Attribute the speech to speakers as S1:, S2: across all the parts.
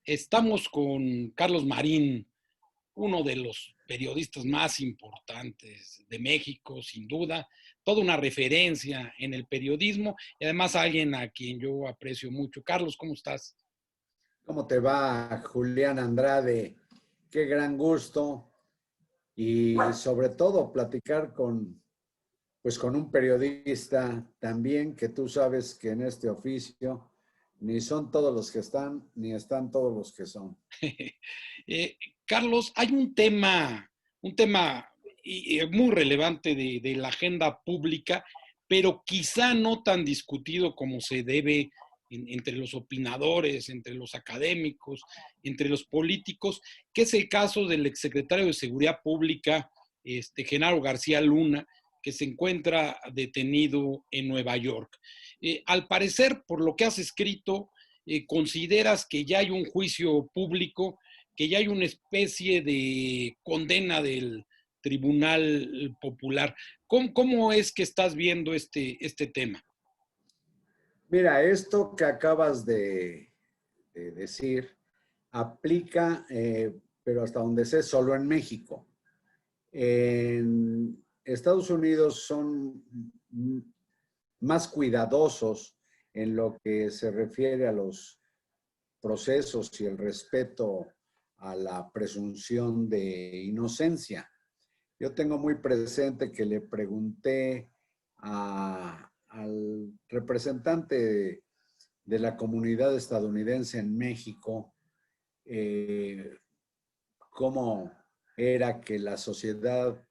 S1: Estamos con Carlos Marín, uno de los periodistas más importantes de México, sin duda, toda una referencia en el periodismo y además alguien a quien yo aprecio mucho. Carlos, ¿cómo estás?
S2: ¿Cómo te va, Julián Andrade? Qué gran gusto y sobre todo platicar con un periodista también que tú sabes que en este oficio ni son todos los que están, ni están todos los que son.
S1: Eh, Carlos, hay un tema muy relevante de la agenda pública, pero quizá no tan discutido como se debe entre los opinadores, entre los académicos, entre los políticos, que es el caso del exsecretario de Seguridad Pública, Genaro García Luna, que se encuentra detenido en Nueva York. Al parecer, por lo que has escrito, consideras que ya hay un juicio público, que ya hay una especie de condena del Tribunal Popular. ¿Cómo es que estás viendo este tema?
S2: Mira, esto que acabas de decir aplica, pero hasta donde sé, solo en México. En Estados Unidos son más cuidadosos en lo que se refiere a los procesos y el respeto a la presunción de inocencia. Yo tengo muy presente que le pregunté al representante de la comunidad estadounidense en México eh, cómo era que la sociedad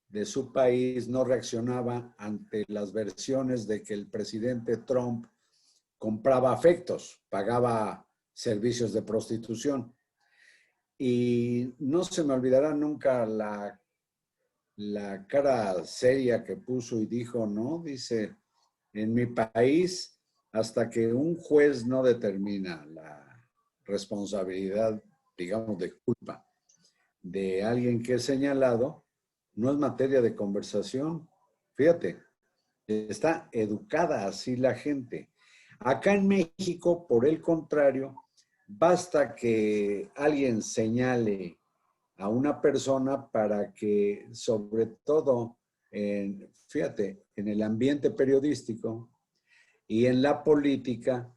S2: de su país no reaccionaba ante las versiones de que el presidente Trump compraba afectos, pagaba servicios de prostitución. Y no se me olvidará nunca la cara seria que puso y dijo, no, dice, en mi país, hasta que un juez no determina la responsabilidad, digamos, de culpa de alguien que es señalado, no es materia de conversación. Fíjate, está educada así la gente. Acá en México, por el contrario, basta que alguien señale a una persona para que, sobre todo, fíjate, en el ambiente periodístico y en la política,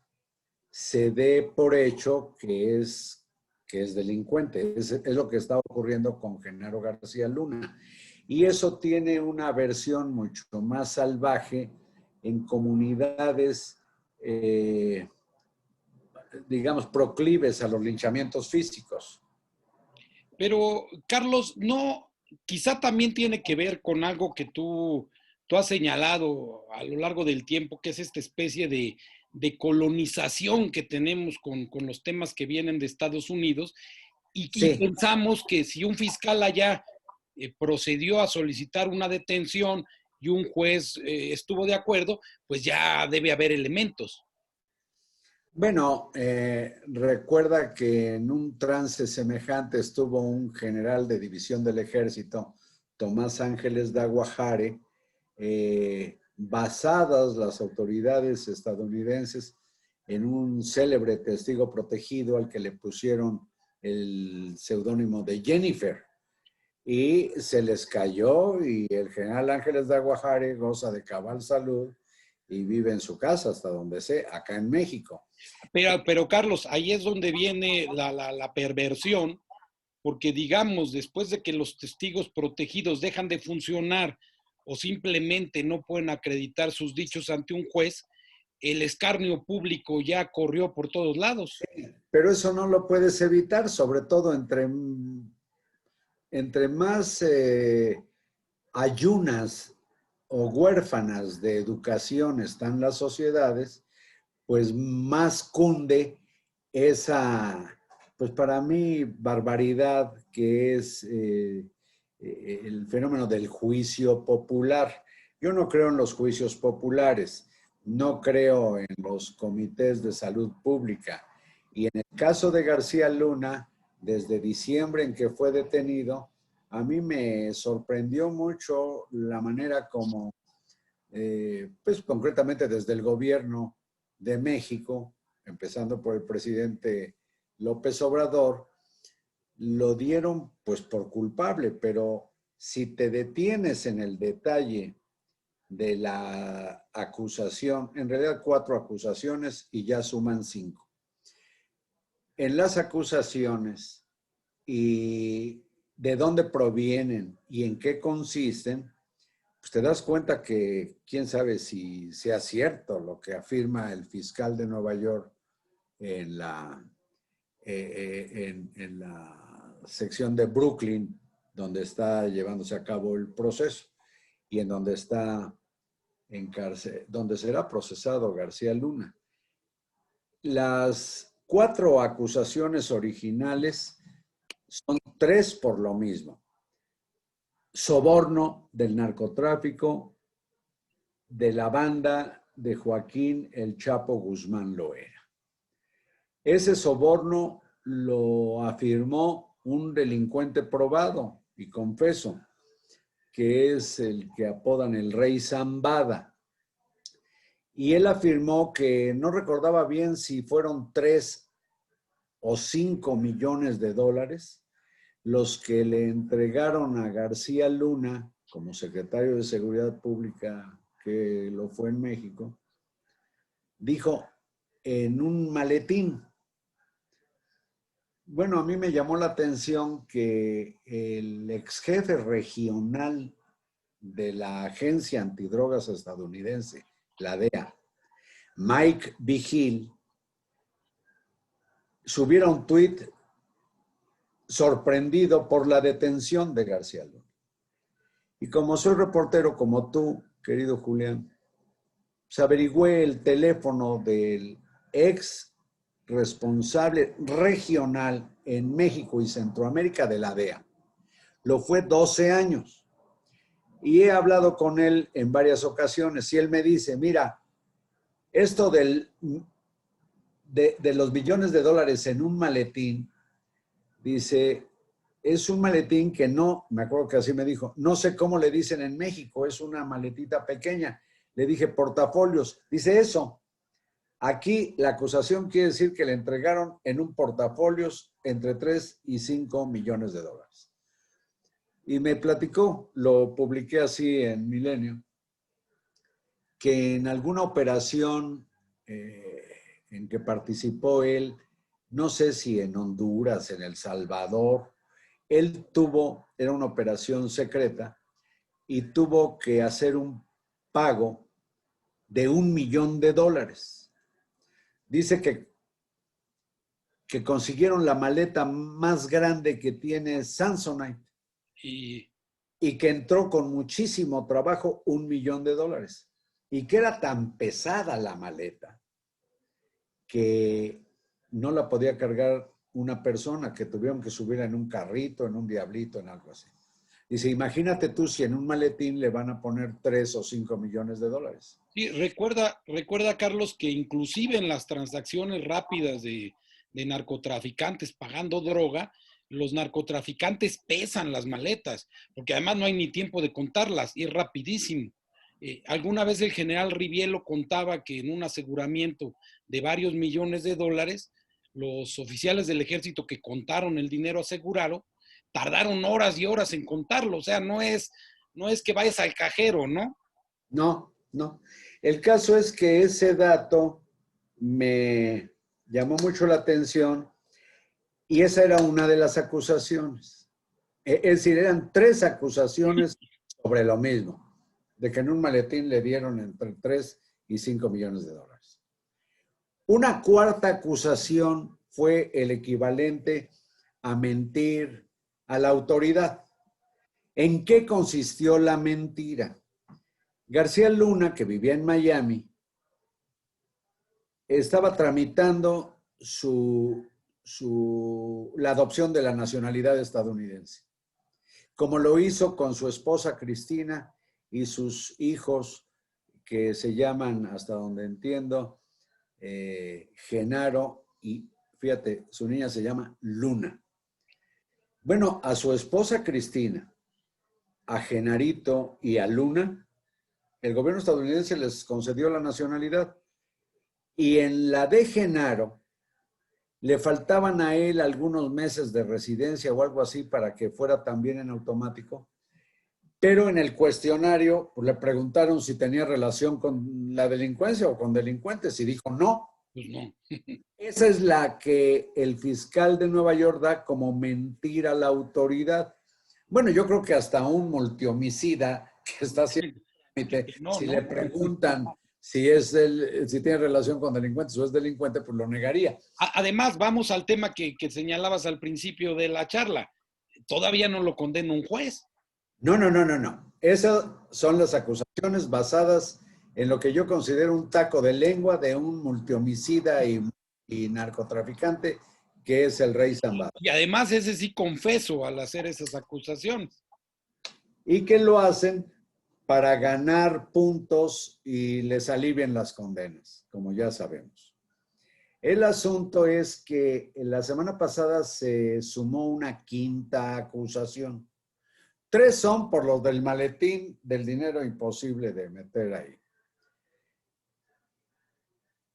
S2: se dé por hecho que es delincuente. Es lo que está ocurriendo con Genaro García Luna. Y eso tiene una versión mucho más salvaje en comunidades, digamos, proclives a los linchamientos físicos.
S1: Pero, Carlos, no, quizá también tiene que ver con algo que tú has señalado a lo largo del tiempo, que es esta especie de colonización que tenemos con los temas que vienen de Estados Unidos y
S2: Sí,
S1: pensamos que si un fiscal allá procedió a solicitar una detención y un juez estuvo de acuerdo, pues ya debe haber elementos.
S2: bueno, recuerda que en un trance semejante estuvo un general de división del ejército, Tomás Ángeles de Aguajare, basadas las autoridades estadounidenses en un célebre testigo protegido al que le pusieron el seudónimo de Jennifer. Y se les cayó y el general Ángeles de Aguajare goza de cabal salud y vive en su casa hasta donde sé, acá en México.
S1: Pero Carlos, ahí es donde viene la perversión, porque digamos, después de que los testigos protegidos dejan de funcionar o simplemente no pueden acreditar sus dichos ante un juez, el escarnio público ya corrió por todos lados.
S2: Pero eso no lo puedes evitar, sobre todo entre más ayunas o huérfanas de educación están las sociedades, pues más cunde esa, pues para mí, barbaridad que es el fenómeno del juicio popular. Yo no creo en los juicios populares, no creo en los comités de salud pública. Y en el caso de García Luna, desde diciembre en que fue detenido, a mí me sorprendió mucho la manera como, pues concretamente desde el gobierno de México, empezando por el presidente López Obrador, lo dieron pues por culpable, pero si te detienes en el detalle de la acusación, en realidad 4 acusaciones y ya suman 5. En las acusaciones y de dónde provienen y en qué consisten, pues te das cuenta que quién sabe si sea cierto lo que afirma el fiscal de Nueva York en la sección de Brooklyn, donde está llevándose a cabo el proceso y en donde está donde será procesado García Luna. Las 4 acusaciones originales son 3 por lo mismo. Soborno del narcotráfico de la banda de Joaquín El Chapo Guzmán Loera. Ese soborno lo afirmó un delincuente probado y confeso, que es el que apodan el Rey Zambada. Y él afirmó que no recordaba bien si fueron 3 o 5 millones de dólares los que le entregaron a García Luna como secretario de Seguridad Pública, que lo fue en México, dijo, en un maletín. Bueno, a mí me llamó la atención que el ex jefe regional de la Agencia Antidrogas estadounidense, la DEA, Mike Vigil, subiera un tuit sorprendido por la detención de García Luna. Y como soy reportero como tú, querido Julián, pues averigüé el teléfono del ex responsable regional en México y Centroamérica de la DEA. Lo fue 12 años. Y he hablado con él en varias ocasiones y él me dice, mira, esto de los billones de dólares en un maletín, dice, es un maletín que no, me acuerdo que así me dijo, no sé cómo le dicen en México, es una maletita pequeña. Le dije, portafolios. Dice eso. Aquí la acusación quiere decir que le entregaron en un portafolios entre 3 y 5 millones de dólares. Y me platicó, lo publiqué así en Milenio, que en alguna operación en que participó él, no sé si en Honduras, en El Salvador, era una operación secreta y tuvo que hacer un pago de $1 millón. Dice que consiguieron la maleta más grande que tiene Samsonite y que entró con muchísimo trabajo $1 millón y que era tan pesada la maleta que no la podía cargar una persona, que tuvieron que subirla en un carrito, en un diablito, en algo así. Dice, imagínate tú si en un maletín le van a poner 3 o 5 millones de dólares.
S1: Sí, recuerda, Carlos, que inclusive en las transacciones rápidas de narcotraficantes pagando droga, los narcotraficantes pesan las maletas, porque además no hay ni tiempo de contarlas y es rapidísimo. Alguna vez el general Rivielo contaba que en un aseguramiento de varios millones de dólares, los oficiales del ejército que contaron el dinero asegurado tardaron horas y horas en contarlo. O sea, no es que vayas al cajero, ¿no?
S2: No, no. El caso es que ese dato me llamó mucho la atención y esa era una de las acusaciones. Es decir, eran 3 acusaciones sobre lo mismo, de que en un maletín le dieron entre 3 y 5 millones de dólares. Una cuarta acusación fue el equivalente a mentir a la autoridad. ¿En qué consistió la mentira? García Luna, que vivía en Miami, estaba tramitando la adopción de la nacionalidad estadounidense, como lo hizo con su esposa Cristina y sus hijos, que se llaman, hasta donde entiendo, Genaro, y fíjate, su niña se llama Luna. Bueno, a su esposa Cristina, a Genarito y a Luna, el gobierno estadounidense les concedió la nacionalidad. Y en la de Genaro, Le faltaban a él algunos meses de residencia o algo así para que fuera también en automático. Pero en el cuestionario pues, le preguntaron si tenía relación con la delincuencia o con delincuentes y dijo no.
S1: Pues no.
S2: Esa es la que el fiscal de Nueva York da como mentira a la autoridad. Bueno, yo creo que hasta un multihomicida que está haciendo
S1: No,
S2: si
S1: no.
S2: le preguntan si tiene relación con delincuentes o es delincuente, pues lo negaría.
S1: Además, vamos al tema que señalabas al principio de la charla. Todavía no lo condena un juez.
S2: No. Esas son las acusaciones basadas en lo que yo considero un taco de lengua de un multihomicida y narcotraficante que es el Rey Zambada.
S1: Y además ese sí confeso al hacer esas acusaciones.
S2: Y que lo hacen para ganar puntos y les alivien las condenas, como ya sabemos. El asunto es que la semana pasada se sumó una quinta acusación. 3 son por los del maletín del dinero imposible de meter ahí.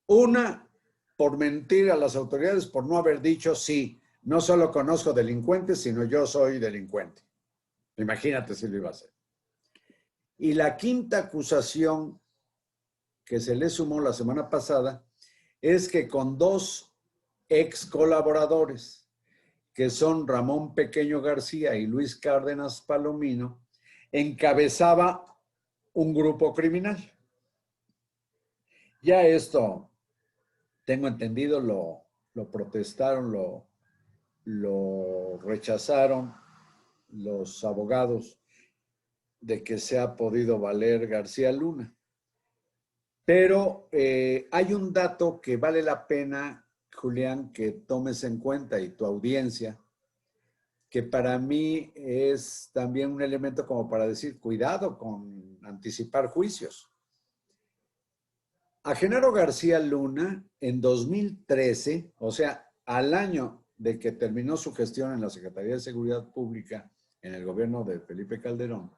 S2: Una, por mentir a las autoridades, por no haber dicho sí, no solo conozco delincuentes, sino yo soy delincuente. Imagínate si lo iba a hacer. Y la quinta acusación que se le sumó la semana pasada es que con 2 ex colaboradores, que son Ramón Pequeño García y Luis Cárdenas Palomino, encabezaba un grupo criminal. Ya esto, tengo entendido, lo protestaron, lo rechazaron los abogados de que se ha podido valer García Luna. Pero hay un dato que vale la pena, Julián, que tomes en cuenta y tu audiencia, que para mí es también un elemento como para decir, cuidado con anticipar juicios. A Genaro García Luna, en 2013, o sea, al año de que terminó su gestión en la Secretaría de Seguridad Pública en el gobierno de Felipe Calderón,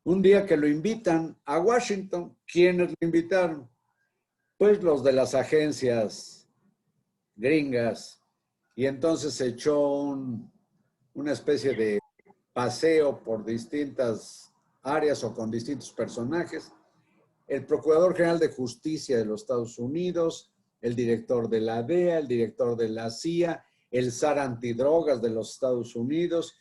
S2: un día que lo invitan a Washington, ¿quiénes lo invitaron? Pues los de las agencias gringas. Y entonces se echó una especie de paseo por distintas áreas o con distintos personajes. El Procurador General de Justicia de los Estados Unidos, el director de la DEA, el director de la CIA, el zar antidrogas de los Estados Unidos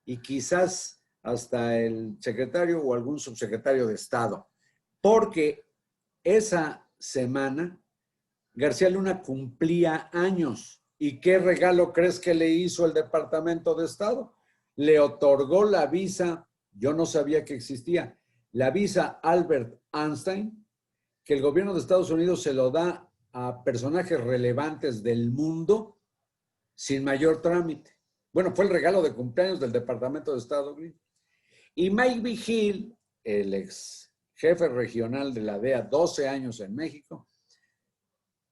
S2: y quizás hasta el secretario o algún subsecretario de Estado. Porque esa semana García Luna cumplía años. ¿Y qué regalo crees que le hizo el Departamento de Estado? Le otorgó la visa, yo no sabía que existía, la visa Albert Einstein, que el gobierno de Estados Unidos se lo da a personajes relevantes del mundo sin mayor trámite. Bueno, fue el regalo de cumpleaños del Departamento de Estado. Y Mike Vigil, el ex jefe regional de la DEA, 12 años en México,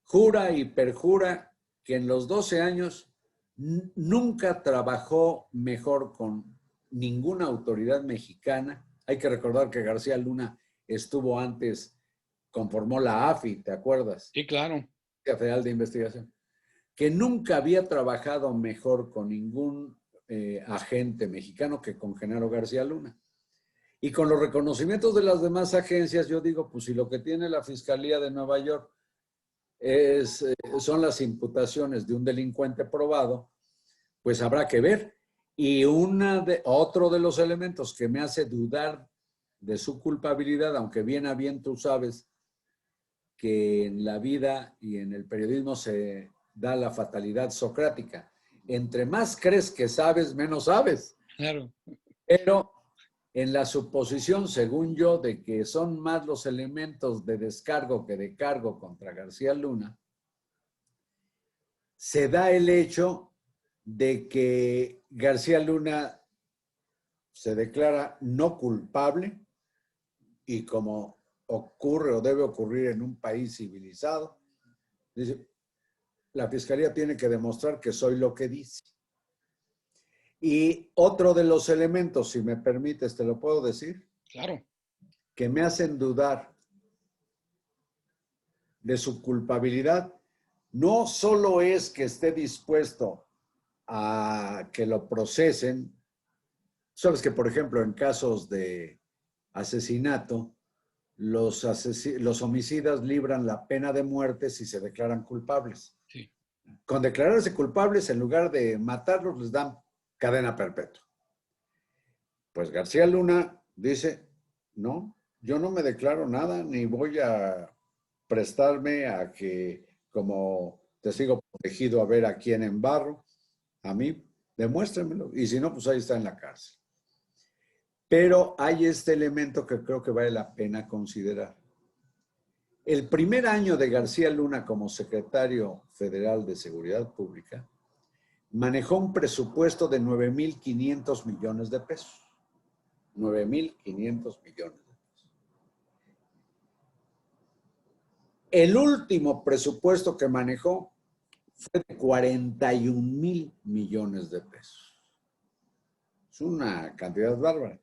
S2: jura y perjura que en los 12 años nunca trabajó mejor con ninguna autoridad mexicana. Hay que recordar que García Luna estuvo antes, conformó la AFI, ¿te acuerdas?
S1: Sí, claro.
S2: Agencia Federal de Investigación. Que nunca había trabajado mejor con ningún agente mexicano que con Genaro García Luna. Y con los reconocimientos de las demás agencias, yo digo, pues si lo que tiene la Fiscalía de Nueva York son las imputaciones de un delincuente probado, pues habrá que ver. Y otro de los elementos que me hace dudar de su culpabilidad, aunque bien a bien tú sabes que en la vida y en el periodismo se da la fatalidad socrática. Entre más crees que sabes, menos sabes.
S1: Claro.
S2: Pero en la suposición, según yo, de que son más los elementos de descargo que de cargo contra García Luna, se da el hecho de que García Luna se declara no culpable y como ocurre o debe ocurrir en un país civilizado, dice, la Fiscalía tiene que demostrar que soy lo que dice. Y otro de los elementos, si me permites, te lo puedo decir.
S1: Claro.
S2: Que me hacen dudar de su culpabilidad, no solo es que esté dispuesto a que lo procesen. Sabes que, por ejemplo, en casos de asesinato, los homicidas libran la pena de muerte si se declaran culpables.
S1: Sí.
S2: Con declararse culpables, en lugar de matarlos, les dan cadena perpetua. Pues García Luna dice, no, yo no me declaro nada, ni voy a prestarme a que, como testigo protegido, a ver a quién embarro. A mí, demuéstrenmelo. Y si no, pues ahí está en la cárcel. Pero hay este elemento que creo que vale la pena considerar. El primer año de García Luna como secretario federal de Seguridad Pública, manejó un presupuesto de 9,500 millones de pesos. 9,500 millones de pesos. El último presupuesto que manejó fue de 41,000 millones de pesos. Es una cantidad bárbara.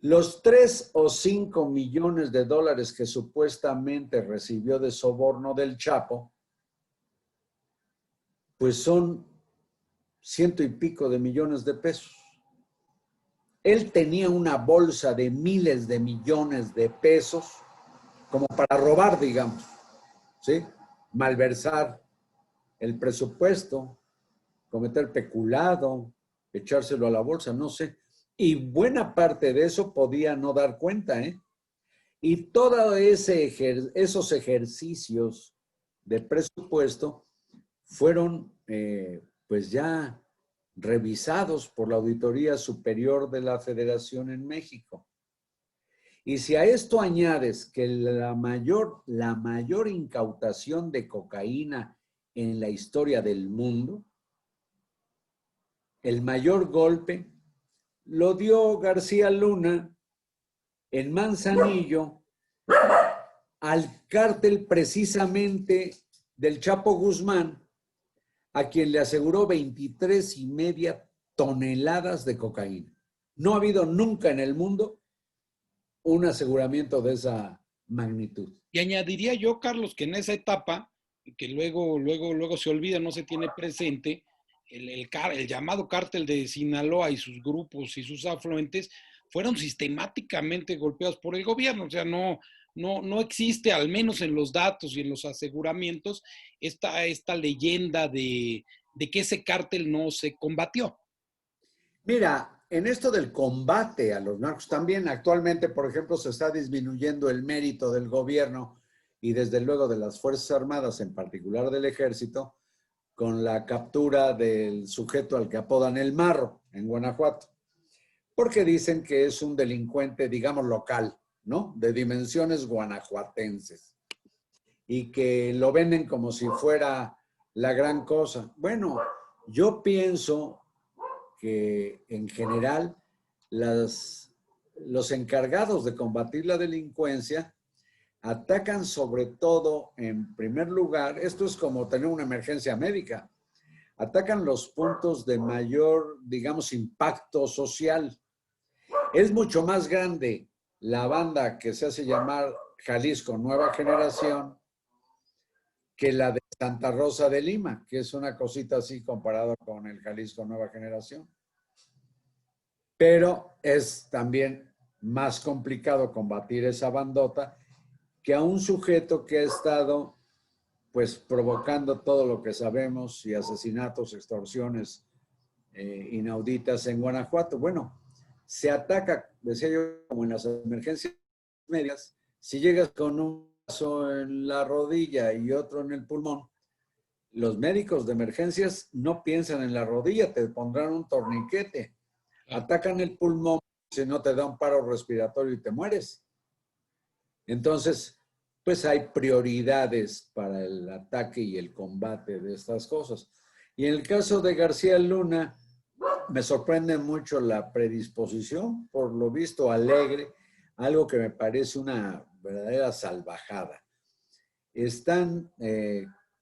S2: Los 3 o 5 millones de dólares que supuestamente recibió de soborno del Chapo, pues son 100 y pico de millones de pesos. Él tenía una bolsa de miles de millones de pesos como para robar, digamos, ¿sí? Malversar el presupuesto, cometer peculado, echárselo a la bolsa, no sé. Y buena parte de eso podía no dar cuenta, ¿eh? Y todos esos ejercicios de presupuesto fueron, pues ya revisados por la Auditoría Superior de la Federación en México. Y si a esto añades que la mayor incautación de cocaína en la historia del mundo, el mayor golpe lo dio García Luna en Manzanillo al cártel precisamente del Chapo Guzmán, a quien le aseguró 23,5 toneladas de cocaína. No ha habido nunca en el mundo un aseguramiento de esa magnitud.
S1: Y añadiría yo, Carlos, que en esa etapa, que luego se olvida, no se tiene presente, el llamado cártel de Sinaloa y sus grupos y sus afluentes fueron sistemáticamente golpeados por el gobierno. O sea, no existe, al menos en los datos y en los aseguramientos, esta leyenda de que ese cártel no se combatió.
S2: Mira, en esto del combate a los narcos también actualmente, por ejemplo, se está disminuyendo el mérito del gobierno y desde luego de las Fuerzas Armadas, en particular del Ejército, con la captura del sujeto al que apodan el Marro en Guanajuato, porque dicen que es un delincuente, digamos, local, ¿no? De dimensiones guanajuatenses y que lo venden como si fuera la gran cosa. Bueno, yo pienso que en general los encargados de combatir la delincuencia atacan sobre todo, en primer lugar, esto es como tener una emergencia médica, atacan los puntos de mayor, digamos, impacto social. Es mucho más grande la banda que se hace llamar Jalisco Nueva Generación que la de Santa Rosa de Lima, que es una cosita así comparado con el Jalisco Nueva Generación. Pero es también más complicado combatir esa bandota que a un sujeto que ha estado pues provocando todo lo que sabemos y asesinatos, extorsiones inauditas en Guanajuato. Bueno, se ataca, decía yo, como en las emergencias medias, si llegas con un vaso en la rodilla y otro en el pulmón, los médicos de emergencias no piensan en la rodilla, te pondrán un torniquete, atacan el pulmón, si no te da un paro respiratorio y te mueres. Entonces, pues hay prioridades para el ataque y el combate de estas cosas. Y en el caso de García Luna, me sorprende mucho la predisposición, por lo visto alegre, algo que me parece una verdadera salvajada. Están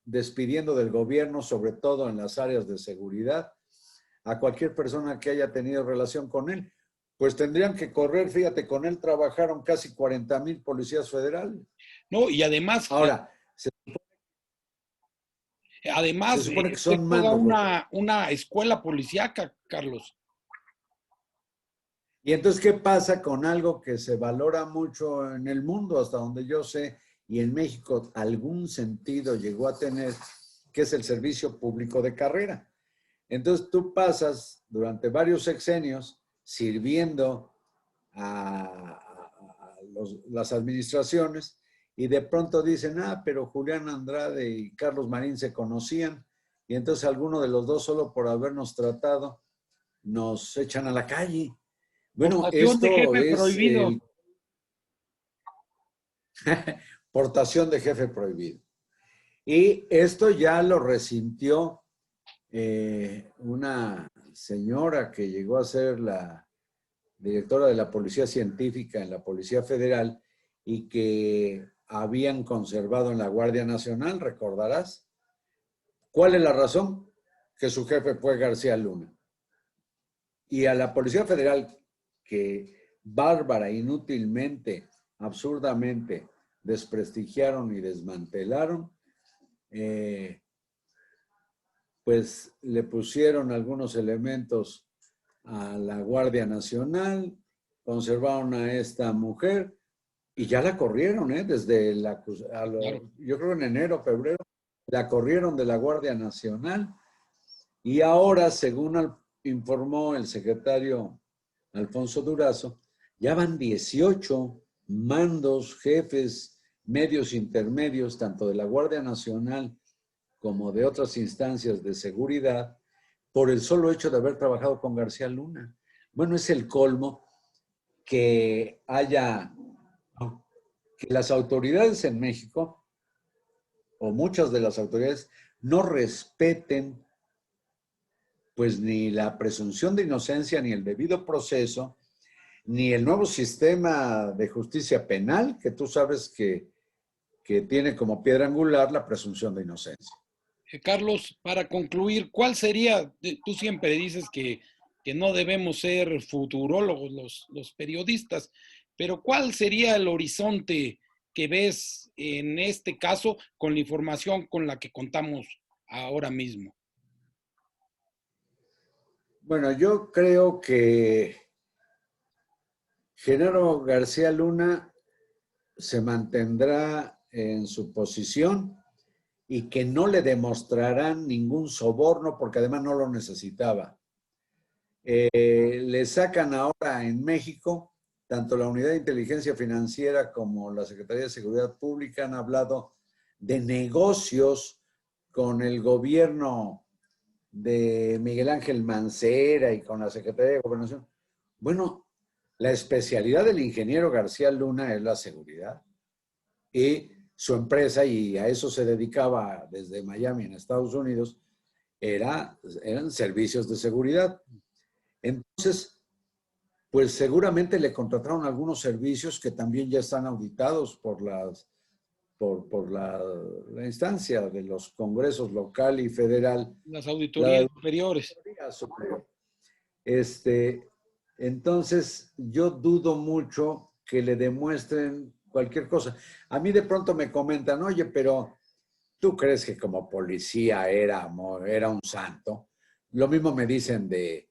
S2: despidiendo del gobierno, sobre todo en las áreas de seguridad, a cualquier persona que haya tenido relación con él. Pues tendrían que correr, fíjate, con él trabajaron casi 40,000 policías federales.
S1: No, y además...
S2: Ahora,
S1: Además,
S2: Se supone que
S1: fue
S2: son
S1: toda
S2: mandos los...
S1: una escuela policíaca, Carlos.
S2: Y entonces, ¿qué pasa con algo que se valora mucho en el mundo, hasta donde yo sé, y en México algún sentido llegó a tener, que es el servicio público de carrera? Entonces tú pasas durante varios sexenios sirviendo las administraciones y de pronto dicen, pero Julián Andrade y Carlos Marín se conocían y entonces alguno de los dos solo por habernos tratado nos echan a la calle. Bueno,
S1: Portación de
S2: esto
S1: jefe
S2: es
S1: prohibido.
S2: el portación de jefe prohibido. Y esto ya lo resintió una señora que llegó a ser la directora de la Policía Científica en la Policía Federal y que habían conservado en la Guardia Nacional, recordarás. ¿Cuál es la razón? Que su jefe fue García Luna. Y a la Policía Federal, que bárbara, inútilmente, absurdamente desprestigiaron y desmantelaron, pues le pusieron algunos elementos a la Guardia Nacional, conservaron a esta mujer y ya la corrieron, desde
S1: Claro.
S2: yo creo en enero, febrero, la corrieron de la Guardia Nacional y ahora, según informó el secretario Alfonso Durazo, ya van 18 mandos, jefes, medios intermedios, tanto de la Guardia Nacional como de otras instancias de seguridad, por el solo hecho de haber trabajado con García Luna. Bueno, es el colmo que que las autoridades en México, o muchas de las autoridades, no respeten pues ni la presunción de inocencia, ni el debido proceso, ni el nuevo sistema de justicia penal, que tú sabes que tiene como piedra angular la presunción de inocencia.
S1: Carlos, para concluir, ¿cuál sería, tú siempre dices que no debemos ser futurólogos los periodistas, pero cuál sería el horizonte que ves en este caso con la información con la que contamos ahora mismo?
S2: Bueno, yo creo que Genaro García Luna se mantendrá en su posición y que no le demostrarán ningún soborno porque además no lo necesitaba. Le sacan ahora en México, tanto la Unidad de Inteligencia Financiera como la Secretaría de Seguridad Pública han hablado de negocios con el gobierno de Miguel Ángel Mancera y con la Secretaría de Gobernación. Bueno, la especialidad del ingeniero García Luna es la seguridad y su empresa, y a eso se dedicaba desde Miami en Estados Unidos, eran servicios de seguridad. Entonces, pues seguramente le contrataron algunos servicios que también ya están auditados por la instancia de los congresos local y federal.
S1: Las
S2: La
S1: auditorías superiores.
S2: auditoría superior. Entonces, yo dudo mucho que le demuestren cualquier cosa. A mí de pronto me comentan, oye, pero ¿tú crees que como policía era un santo? Lo mismo me dicen de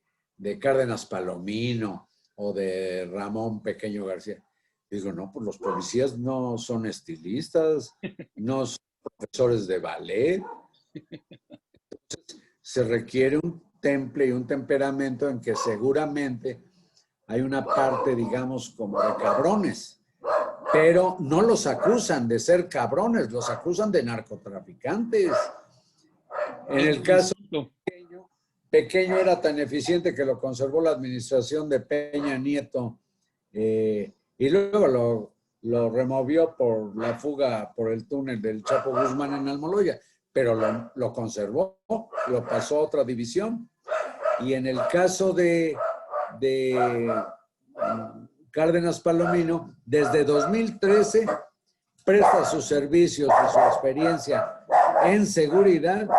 S2: Cárdenas Palomino o de Ramón Pequeño García. Digo, no, pues los policías no son estilistas, no son profesores de ballet. Se requiere un temple y un temperamento en que seguramente hay una parte, digamos, como de cabrones, pero no los acusan de ser cabrones, los acusan de narcotraficantes. En el caso Pequeño era tan eficiente que lo conservó la administración de Peña Nieto y luego lo removió por la fuga por el túnel del Chapo Guzmán en Almoloya, pero lo conservó, lo pasó a otra división. Y en el caso de Cárdenas Palomino, desde 2013 presta sus servicios y su experiencia en seguridad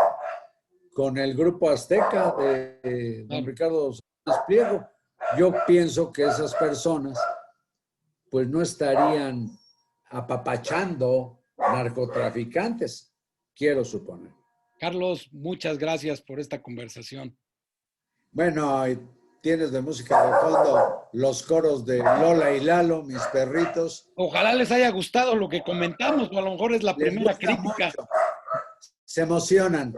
S2: con el Grupo Azteca de don Ricardo Salinas Pliego. Yo pienso que esas personas pues no estarían apapachando narcotraficantes, quiero suponer.
S1: Carlos, muchas gracias por esta conversación.
S2: Bueno, y tienes de música de fondo los coros de Lola y Lalo, mis perritos.
S1: Ojalá les haya gustado lo que comentamos, o a lo mejor es la
S2: Les
S1: primera
S2: gusta
S1: crítica.
S2: mucho, se emocionan.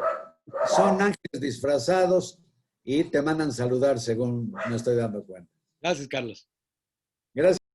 S2: Son ángeles disfrazados y te mandan saludar según me estoy dando cuenta.
S1: Gracias, Carlos.